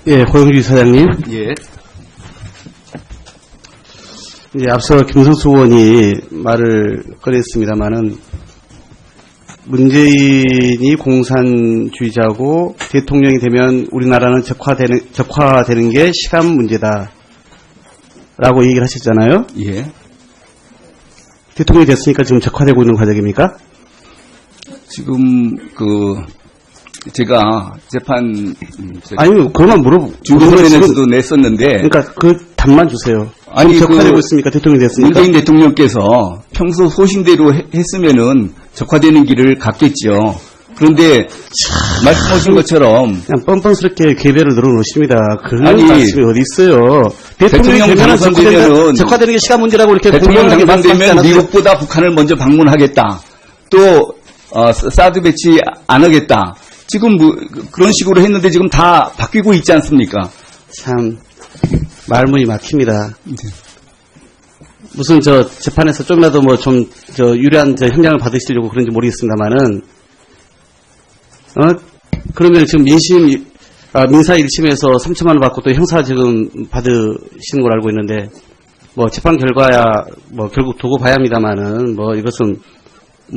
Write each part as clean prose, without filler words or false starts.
예, 고영주 사장님. 예. 이제 앞서 김성수 의원이 말을 꺼냈습니다만은 문재인이 공산주의자고 대통령이 되면 우리나라는 적화되는 게 시간 문제다라고 얘기를 하셨잖아요. 예. 대통령이 됐으니까 지금 적화되고 있는 과정입니까? 지금 제가 재판 아니 그것만 주변에서도 냈었는데. 그러니까 그 답만 주세요. 아니 적화되고 있습니까? 대통령이 됐으니까. 문재인 대통령께서 평소 소신대로 했으면은 적화되는 길을 갔겠죠. 그런데 말씀하신 것처럼 그냥 뻔뻔스럽게 개별을 늘어놓으십니다. 그런 아니, 말씀이 어디 있어요? 대통령 당선되면은 적화되는 게 시간 문제라고 이렇게 대통령 공정하게 당선되면 말씀하시지 미국보다 북한을 먼저 방문하겠다. 또 사드 배치 안 하겠다. 지금 그런 식으로 했는데 지금 다 바뀌고 있지 않습니까? 참 말문이 막힙니다. 네. 무슨 재판에서 좀이라도 유리한 형량을 받으시려고 그런지 모르겠습니다만은 그러면 지금 민사 1심에서 3천만 원 받고 또 형사 지금 받으시는 걸 알고 있는데 재판 결과야 결국 두고 봐야 합니다만은 이것은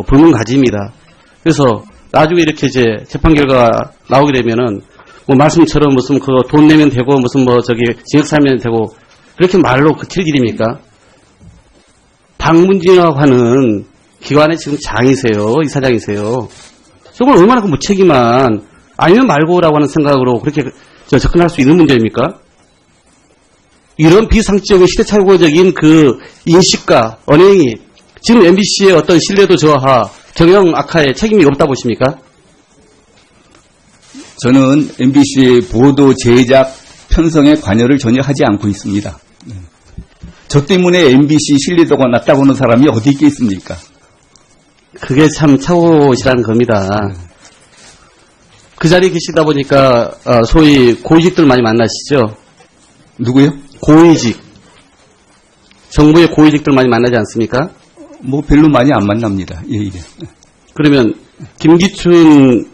불문가지입니다. 그래서 나중에 이렇게 이제 재판 결과 나오게 되면은 말씀처럼 무슨 돈 내면 되고 무슨 징역 살면 되고 그렇게 말로 그칠 길입니까? 박문진화하는 기관의 지금 장이세요, 이사장이세요. 저걸 얼마나 무책임한 아니면 말고라고 하는 생각으로 그렇게 접근할 수 있는 문제입니까? 이런 비상식적인 시대착오적인 인식과 언행이 지금 MBC의 어떤 신뢰도 저하, 경영 악화에 책임이 없다 보십니까? 저는 MBC의 보도 제작 편성에 관여를 전혀 하지 않고 있습니다. 저 때문에 MBC 신뢰도가 낮다고 하는 사람이 어디 있겠습니까? 그게 참 착오시라는 겁니다. 그 자리에 계시다 보니까 소위 고위직들 많이 만나시죠? 누구요? 고위직. 정부의 고위직들 많이 만나지 않습니까? 별로 많이 안 만납니다. 예. 그러면 김기춘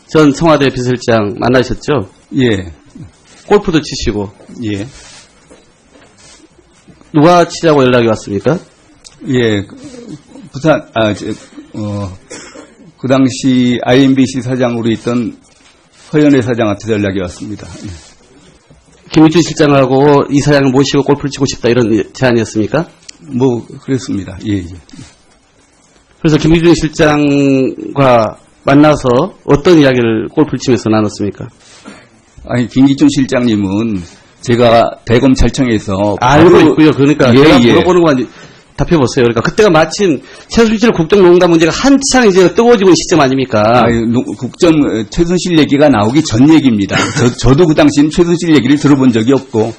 전 청와대 비서실장 만나셨죠? 예. 골프도 치시고. 예. 누가 치자고 연락이 왔습니까? 예. 부산, 그 당시 IMBC 사장으로 있던 허연애 사장한테 연락이 왔습니다. 예. 김기춘 실장하고 이 사장을 모시고 골프를 치고 싶다 이런 제안이었습니까? 그랬습니다. 예. 그래서 김기춘 실장과 만나서 어떤 이야기를 골프를 치면서 나눴습니까? 아니, 김기춘 실장님은 제가 대검찰청에서 알고 있고요. 그러니까 제가 예. 물어보는 것만 답해보세요. 그러니까 그때가 마침 최순실 국정농단 문제가 한창 이제 뜨거워지고 있는 시점 아닙니까? 최순실 얘기가 나오기 전 얘기입니다. 저도 그 당시엔 최순실 얘기를 들어본 적이 없고.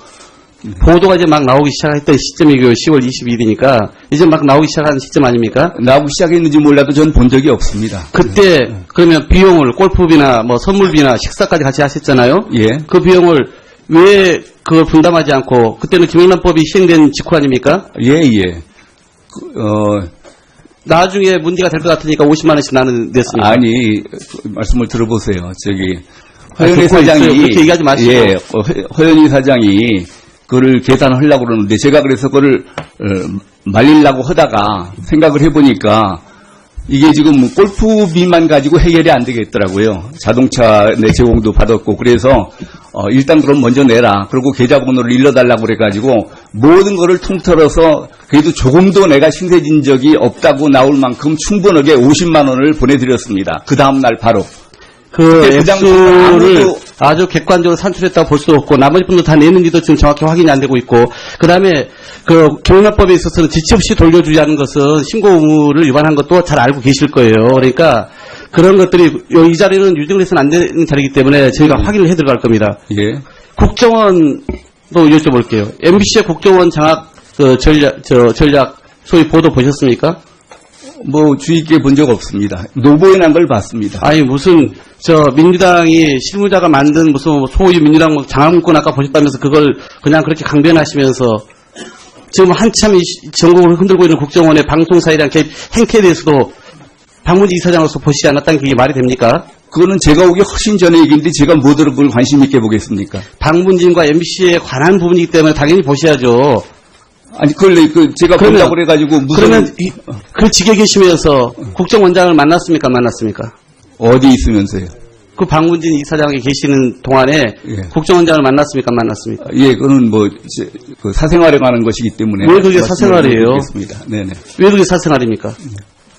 보도가 이제 막 나오기 시작했던 시점이고요. 10월 22일이니까 이제 막 나오기 시작한 시점 아닙니까? 나오기 시작했는지 몰라도 전 본 적이 없습니다. 그때 그러면 비용을 골프비나 선물비나 식사까지 같이 하셨잖아요. 예. 그 비용을 왜 그걸 분담하지 않고 그때는 김영란법이 시행된 직후 아닙니까? 예. 나중에 문제가 될 것 같으니까 50만 원씩 나는 냈습니다. 아니, 말씀을 들어보세요. 허연희 사장이 그렇게 얘기하지 마시고. 예, 허연희 사장이 그거를 계산하려고 그러는데 제가 그래서 그거를 말리려고 하다가 생각을 해보니까 이게 지금 골프비만 가지고 해결이 안 되겠더라고요. 자동차 내 제공도 받았고 그래서 일단 그럼 먼저 내라. 그리고 계좌번호를 일러달라고 그래가지고 모든 거를 통틀어서 그래도 조금도 내가 신세진 적이 없다고 나올 만큼 충분하게 50만 원을 보내드렸습니다. 그 다음날 바로. 그 액수를 아주 객관적으로 산출했다고 볼 수도 없고 나머지 분도 다 냈는지도 지금 정확히 확인이 안 되고 있고 그다음에 경영납법에 있어서는 지체 없이 돌려주지 않은 것은 신고 의무를 위반한 것도 잘 알고 계실 거예요. 그러니까 그런 것들이 이 자리는 유증을 해서는 안 되는 자리이기 때문에 저희가 확인을 해 들어갈 겁니다. 예. 국정원도 여쭤볼게요. MBC의 국정원 장악 전략 소위 보도 보셨습니까? 주의 있게 본 적 없습니다. 노보에 난 걸 봤습니다. 아니, 무슨, 민주당이 실무자가 만든 무슨 소위 민주당 장학문건 아까 보셨다면서 그걸 그냥 그렇게 강변하시면서 지금 한참 이 전국을 흔들고 있는 국정원의 방송사에 대한 개입 행태에 대해서도 박문지 이사장으로서 보시지 않았다는 게 말이 됩니까? 그거는 제가 오기 훨씬 전에 얘기인데 제가 뭐들을 그걸 관심 있게 보겠습니까? 방문진과 MBC에 관한 부분이기 때문에 당연히 보셔야죠. 아니, 그걸 제가 그러면- 본다고 그래가지고 무슨. 그러면 그 직에 계시면서 국정원장을 만났습니까? 안 만났습니까? 어디 있으면서요? 그 방문진 이사장이 계시는 동안에 예. 국정원장을 만났습니까? 안 만났습니까? 예, 그거는 그 사생활에 관한 것이기 때문에. 왜 그게 사생활이에요? 말씀드리겠습니다. 네네. 왜 그게 사생활입니까?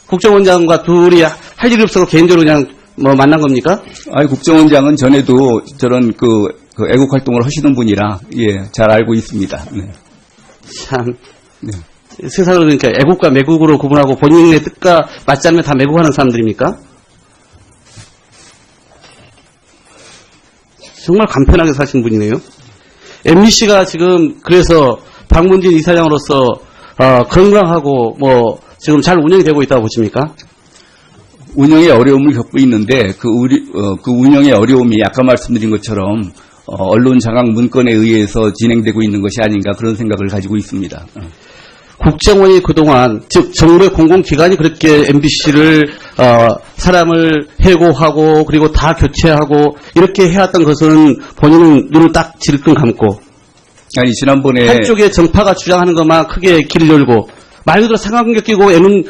국정원장과 둘이 할 일이 없어서 개인적으로 그냥 뭐 만난 겁니까? 아니, 국정원장은 전에도 저런 그 애국 활동을 하시는 분이라, 예, 잘 알고 있습니다. 네. 참. 네. 세상을 그러니까 애국과 매국으로 구분하고 본인의 뜻과 맞지 않으면 다 매국하는 사람들입니까? 정말 간편하게 사신 분이네요. MBC가 지금 그래서 방문진 이사장으로서 건강하고 뭐 지금 잘 운영이 되고 있다고 보십니까? 운영에 어려움을 겪고 있는데 그 운영의 어려움이 아까 말씀드린 것처럼 언론 장악 문건에 의해서 진행되고 있는 것이 아닌가 그런 생각을 가지고 있습니다. 국정원이 그동안 즉 정부의 공공기관이 그렇게 MBC를 사람을 해고하고 그리고 다 교체하고 이렇게 해왔던 것은 본인은 눈을 딱 질끈 감고 아니 지난번에 한쪽의 정파가 주장하는 것만 크게 길을 열고 말 그대로 상관관계 끼고 애눈을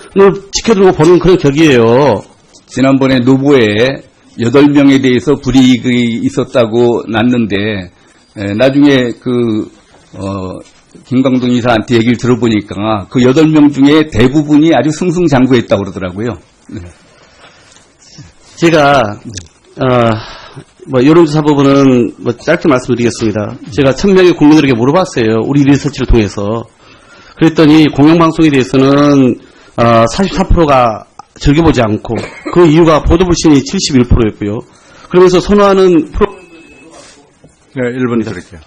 지켜들고 보는 그런 격이에요. 지난번에 노보에 8명에 대해서 불이익이 있었다고 났는데 나중에 김광동 이사한테 얘기를 들어보니까 그 8명 중에 대부분이 아주 승승장구했다고 그러더라고요. 네. 제가 뭐 여론조사 부분은 뭐 짧게 말씀드리겠습니다. 제가 1000명의 국민들에게 물어봤어요. 우리 리서치를 통해서. 그랬더니 공영방송에 대해서는 44%가 즐겨보지 않고 그 이유가 보도불신이 71%였고요. 그러면서 선호하는 네, 1분 드릴게요.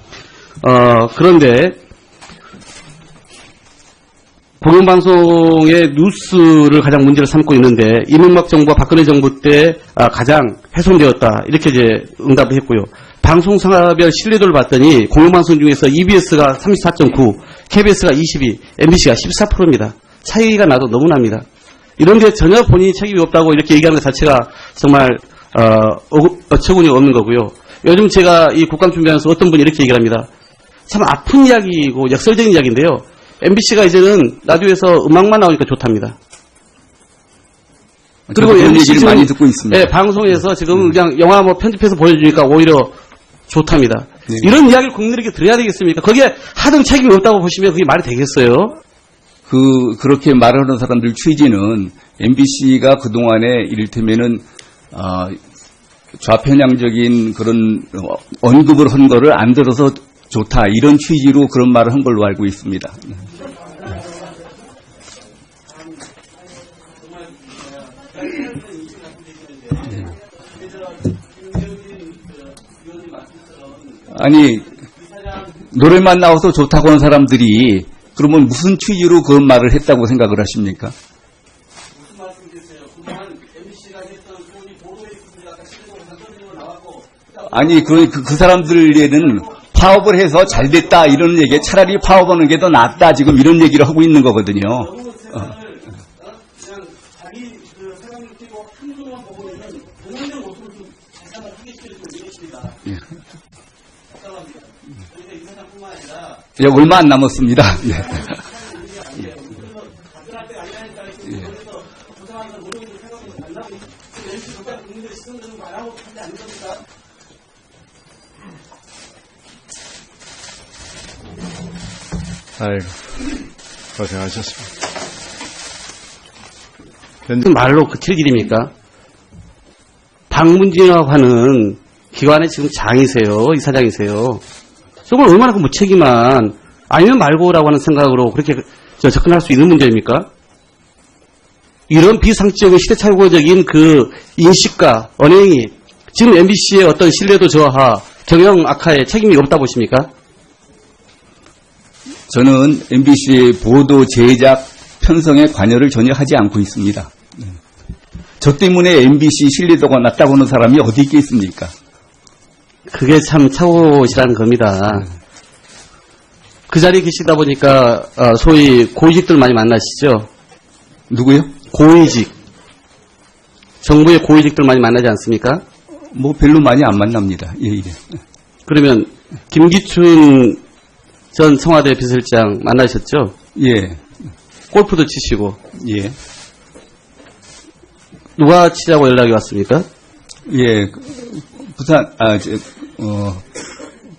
그런데 공영방송의 뉴스를 가장 문제를 삼고 있는데 이명박 정부와 박근혜 정부 때 가장 훼손되었다 이렇게 이제 응답을 했고요. 방송사별 신뢰도를 봤더니 공영방송 중에서 EBS가 34.9, KBS가 22, MBC가 14%입니다. 차이가 나도 너무 납니다. 이런데 전혀 본인이 책임이 없다고 이렇게 얘기하는 것 자체가 정말 어처구니 없는 거고요. 요즘 제가 이 국감 준비하면서 어떤 분이 이렇게 얘기를 합니다. 참 아픈 이야기고 역설적인 이야기인데요. MBC가 이제는 라디오에서 음악만 나오니까 좋답니다. 그리고 이런 얘기를 많이 듣고 있습니다. 네, 방송에서 지금 그냥 영화 뭐 편집해서 보여주니까 오히려 좋답니다. 네. 이런 이야기를 국민에게 드려야 되겠습니까? 거기에 하등 책임이 없다고 보시면 그게 말이 되겠어요? 그렇게 말하는 사람들 취지는 MBC가 그동안에 이를테면은, 좌편향적인 그런 언급을 한 거를 안 들어서 좋다. 이런 취지로 그런 말을 한 걸로 알고 있습니다. 아니, 노래만 나와서 좋다고 하는 사람들이 그러면 무슨 취지로 그런 말을 했다고 생각을 하십니까? 무슨 말씀이세요? 그동안 MBC가 했던 소위 보도에 있습니다. 나왔고 아니, 그 사람들에는 파업을 해서 잘 됐다 이런 얘기, 차라리 파업하는 게 더 낫다 지금 이런 얘기를 하고 있는 거거든요. 그냥 자기 그 사람을 끼고 한쪽만 보고 있는 동원된 모습을 좀 다시 한번 소개시켜주고 이것입니다. 답답합니다. 그러니까 이 사장뿐만 아니라 예, 얼마 안 남았습니다. 예. 가들한테 아니라니까 그래서 고생하는 노력을 생각해서 만나고 열심히 정말 국민들의 시선을 좀 안 하고 하지 않는 겁니까? 아이고, 고생하셨습니다. 그 말로 그칠 일입니까? 방문진이라고 하는 기관의 지금 장이세요. 이사장이세요. 정말 얼마나 그 무책임한 아니면 말고라고 하는 생각으로 그렇게 접근할 수 있는 문제입니까? 이런 비상식적인 시대착오적인 그 인식과 언행이 지금 MBC의 어떤 신뢰도 저하, 경영 악화에 책임이 없다 보십니까? 저는 MBC의 보도 제작 편성에 관여를 전혀 하지 않고 있습니다. 저 때문에 MBC 신뢰도가 낮다고 하는 사람이 어디 있겠습니까? 그게 참 착오시라는 겁니다. 그 자리에 계시다 보니까 소위 고위직들 많이 만나시죠? 누구요? 고위직. 정부의 고위직들 많이 만나지 않습니까? 뭐 별로 많이 안 만납니다. 예, 예. 그러면 김기춘 전 청와대 비서실장 만나셨죠? 예, 골프도 치시고. 예. 누가 치자고 연락이 왔습니까? 예, 부산,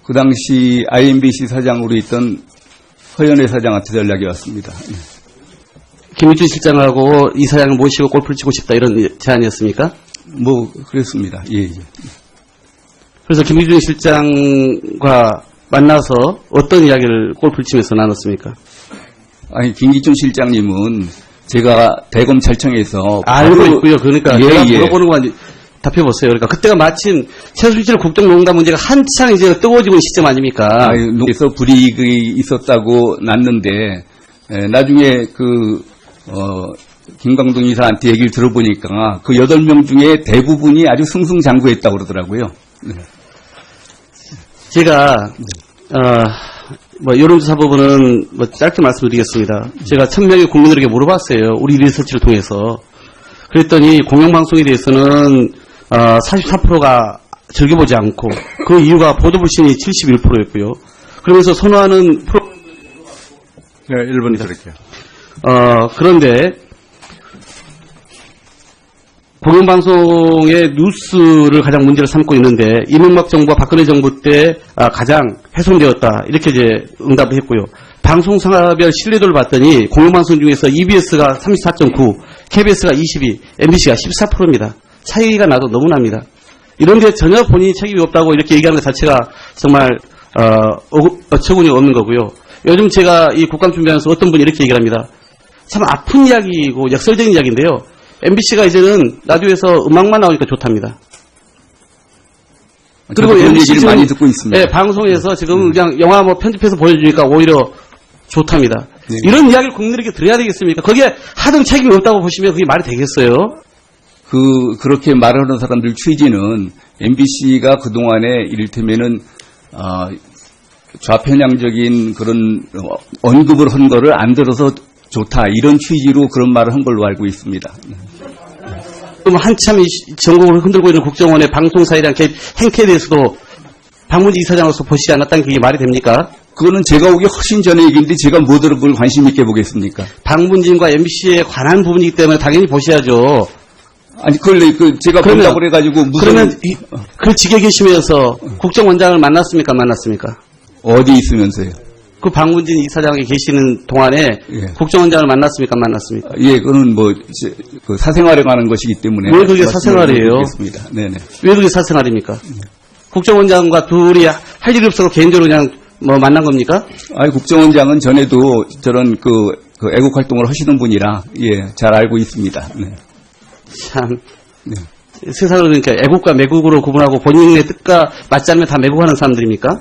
그 당시 IMBC 사장으로 있던 허연애 사장한테 연락이 왔습니다. 예. 김기춘 실장하고 이 사장을 모시고 골프를 치고 싶다 이런 제안이었습니까? 뭐, 그랬습니다. 예, 예. 그래서 김기춘 실장과 만나서 어떤 이야기를 골프를 치면서 나눴습니까? 아니, 김기춘 실장님은 제가 대검찰청에서 알고 바로- 있고요. 그러니까 예, 제가 예. 물어보는 것만 답해보세요. 그러니까 그때가 마침 최순실 국정농단 문제가 한창 이제 뜨거워지고 있는 시점 아닙니까? 그래서 불이익이 있었다고 났는데, 나중에 김광동 이사한테 얘기를 들어보니까 그 8명 중에 대부분이 아주 승승장구했다고 그러더라고요. 네. 제가 여론조사 부분은 짧게 말씀드리겠습니다. 제가 1000명의 국민들에게 물어봤어요. 우리 리서치를 통해서. 그랬더니 공영방송에 대해서는 44%가 즐겨보지 않고 그 이유가 보도불신이 71%였고요. 그러면서 선호하는 프로 네, 1분 드릴게요. 그런데 공영방송의 뉴스를 가장 문제를 삼고 있는데 이명박 정부와 박근혜 정부 때 가장 훼손되었다 이렇게 이제 응답을 했고요. 방송사별 신뢰도를 봤더니 공영방송 중에서 EBS가 34.9, KBS가 22, MBC가 14%입니다. 차이가 나도 너무 납니다. 이런데 전혀 본인이 책임이 없다고 이렇게 얘기하는 것 자체가 정말 어처구니 없는 거고요. 요즘 제가 이 국감 준비하면서 어떤 분이 이렇게 얘기를 합니다. 참 아픈 이야기고 역설적인 이야기인데요. MBC가 이제는 라디오에서 음악만 나오니까 좋답니다. 그리고 이런 얘기를 많이 듣고 있습니다. 네, 방송에서 지금 그냥 영화 편집해서 보여주니까 오히려 좋답니다. 네. 이런 이야기를 국민에게 드려야 되겠습니까? 거기에 하등 책임이 없다고 보시면 그게 말이 되겠어요? 그렇게 말하는 사람들 취지는 MBC가 그동안에 이를테면은, 좌편향적인 그런 언급을 한 거를 안 들어서 좋다. 이런 취지로 그런 말을 한 걸로 알고 있습니다. 그럼 한참 이 전국을 흔들고 있는 국정원의 방송사에 대한 행태에 대해서도 박문지 이사장으로서 보시지 않았다는 게 말이 됩니까? 그거는 제가 오기 훨씬 전에 얘기인데 제가 뭐들을 그걸 관심 있게 보겠습니까? 박문진과 MBC에 관한 부분이기 때문에 당연히 보셔야죠. 아니, 제가 본다고 그래가지고 무슨. 그러면 그 직에 계시면서 국정원장을 만났습니까? 만났습니까? 어디 있으면서요? 그 박문진 이사장이 계시는 동안에 예. 국정원장을 만났습니까? 만났습니까? 예, 그거는 그 사생활에 관한 것이기 때문에. 왜 그게 사생활이에요? 네네. 왜 그게 사생활입니까? 국정원장과 둘이 할 일이 없어서 개인적으로 그냥 만난 겁니까? 아니, 국정원장은 전에도 저런 애국 활동을 하시는 분이라, 예, 잘 알고 있습니다. 네. 참. 네. 세상을 그러니까 애국과 매국으로 구분하고 본인의 뜻과 맞지 않으면 다 매국하는 사람들입니까?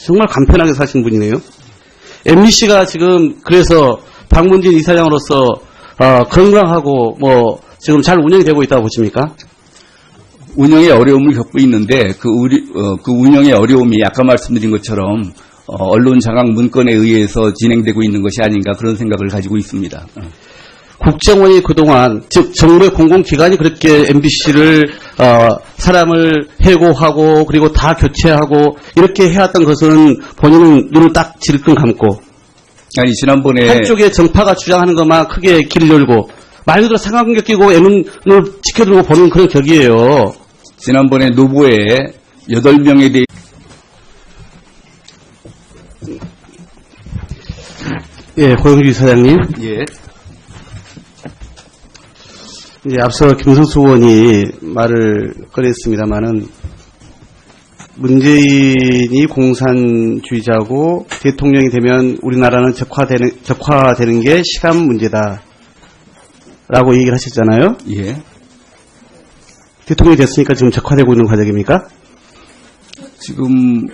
정말 간편하게 사신 분이네요. MBC가 지금 그래서 박문진 이사장으로서 건강하고 지금 잘 운영이 되고 있다고 보십니까? 운영에 어려움을 겪고 있는데 그 운영의 어려움이 아까 말씀드린 것처럼 언론 장악 문건에 의해서 진행되고 있는 것이 아닌가 그런 생각을 가지고 있습니다. 국정원이 그동안 즉 정부의 공공기관이 그렇게 MBC를 사람을 해고하고 그리고 다 교체하고 이렇게 해왔던 것은 본인은 눈을 딱 질끈 감고 아니 지난번에 한쪽에 정파가 주장하는 것만 크게 길을 열고 말 그대로 상관관계 끼고 애눈을 지켜들고 보는 그런 격이에요. 지난번에 노보에 8명에 대해 예, 고영주 사장님. 예. 이제 앞서 김성수 의원이 말을 꺼냈습니다만은 문재인이 공산주의자고 대통령이 되면 우리나라는 적화되는 게 시간 문제다라고 얘기를 하셨잖아요. 예. 대통령이 됐으니까 지금 적화되고 있는 과정입니까? 지금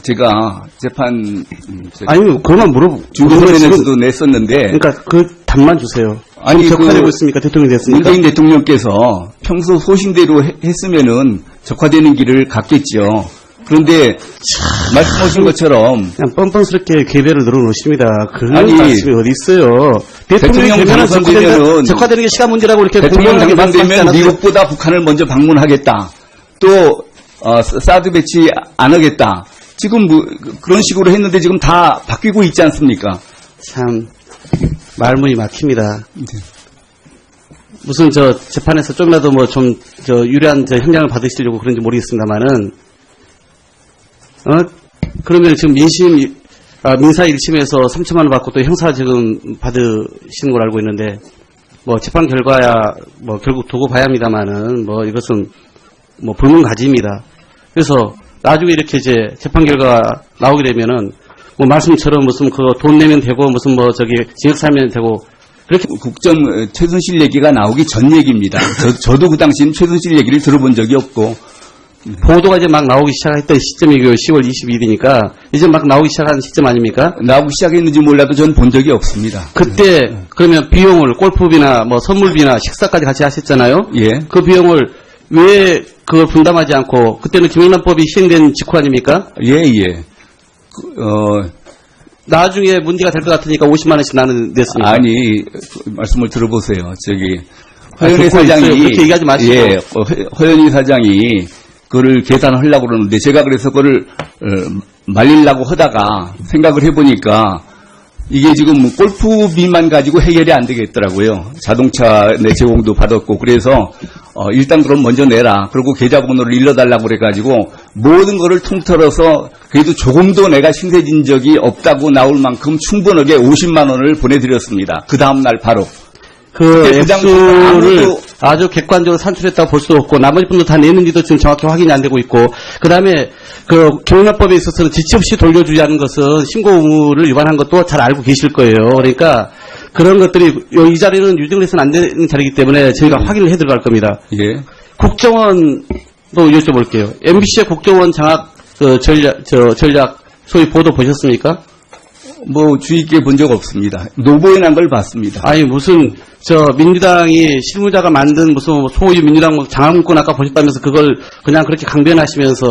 제가 재판 아니 그것만 물어보고 중간에서도 냈었는데 그러니까 그 답만 주세요. 아니 적화되고 있습니까? 대통령이 됐으니까. 문재인 대통령께서 평소 소신대로 했으면은 적화되는 길을 갔겠죠. 그런데 말씀하신 것처럼 그냥 뻔뻔스럽게 개별을 늘어놓으십니다. 그런 아니, 말씀이 어디 있어요. 대통령 당선되면은 적화되는 게 시간 문제라고 이렇게 대통령 공공연하게 말씀하시지 당선되면 않았어요? 미국보다 북한을 먼저 방문하겠다. 또 사드 배치 안 하겠다. 지금 뭐 그런 식으로 했는데 지금 다 바뀌고 있지 않습니까? 참 말문이 막힙니다. 네. 무슨 저 재판에서 좀이라도 뭐 좀 저 유리한 저 형량을 받으시려고 그런지 모르겠습니다만은 그러면 지금 민사 1심에서 3천만 원 받고 또 형사 지금 받으시는 걸 알고 있는데 뭐 재판 결과야 뭐 결국 두고 봐야 합니다만은 뭐 이것은 뭐 불문가지입니다. 그래서 나중에 이렇게 이제 재판 결과가 나오게 되면은 뭐 말씀처럼 무슨 그거 돈 내면 되고 무슨 뭐 저기 징역 살면 되고 그렇게 국정 최순실 얘기가 나오기 전 얘기입니다. 저도 그 당시엔 최순실 얘기를 들어본 적이 없고 보도가 이제 막 나오기 시작했던 시점이 10월 22일이니까 이제 막 나오기 시작한 시점 아닙니까? 나오기 시작했는지 몰라도 전 본 적이 없습니다. 그때 그러면 비용을 골프비나 뭐 선물비나 식사까지 같이 하셨잖아요. 예. 그 비용을 왜 그걸 분담하지 않고 그때는 김영란법이 시행된 직후 아닙니까? 예. 나중에 문제가 될 것 같으니까 50만 원씩 나는 냈습니다. 아니 말씀을 들어보세요. 저기 듣고 허연희 사장이 있어요. 그렇게 얘기하지 마시고. 예, 허연희 사장이 그거를 계산하려고 그러는데 제가 그래서 그거를 말리려고 하다가 생각을 해보니까 이게 지금 골프비만 가지고 해결이 안 되겠더라고요. 자동차 내 제공도 받았고 그래서 일단 그럼 먼저 내라. 그리고 계좌번호를 일러달라고 그래가지고 모든 거를 통틀어서 그래도 조금도 내가 신세진 적이 없다고 나올 만큼 충분하게 50만 원을 보내드렸습니다. 그 다음날 바로. 그 그때 그 액수를 아무도- 아주 객관적으로 산출했다고 볼 수도 없고 나머지 분도 다 냈는지도 지금 정확히 확인이 안 되고 있고 그다음에 그 경영법에 있어서는 지체 없이 돌려주자는 것은 신고 의무를 위반한 것도 잘 알고 계실 거예요. 그러니까 그런 것들이 이 자리는 유증을 해서는 안 되는 자리이기 때문에 저희가 확인을 해 들어갈 겁니다. 예. 국정원도 여쭤볼게요. MBC의 국정원 장악 전략 소위 보도 보셨습니까? 뭐 주의 깊게 본 적 없습니다. 노보에 난 걸 봤습니다. 아니 무슨 저 민주당이 실무자가 만든 무슨 소위 민주당 장학 문건 아까 보셨다면서 그걸 그냥 그렇게 강변하시면서